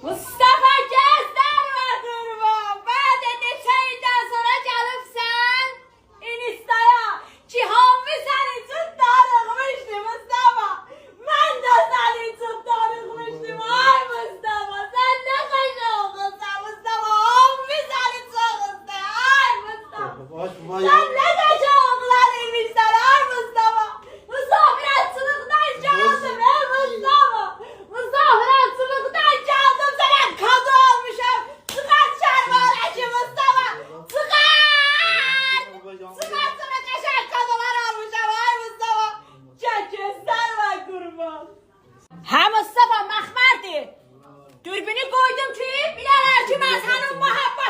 Mustafa gözler var durma. Ben de neçeyden sonra gelipsen Insta'ya Cihan'ı seni çok darıkmıştı Mustafa. Ben de seni çok darıkmıştım. Ay Mustafa sen ne kadar oldun sen Mustafa. Hammi seni çok ıstı. Ay Mustafa. Sen ne kadar oğlan imişsin ay Mustafa. Misafirhatçılıktan geldim ey Mustafa. Misafirhatçılıktan geldim sana kadı olmuşum. Çıkar şerbaleci Mustafa. Çıkar. Çıkar sana kaşar kadılar almışım ay Mustafa. Çekesler var kurban. Ha Mustafa Mahmerdi. Dürbünü koydum ki bilərlər ki ben senin muhabbet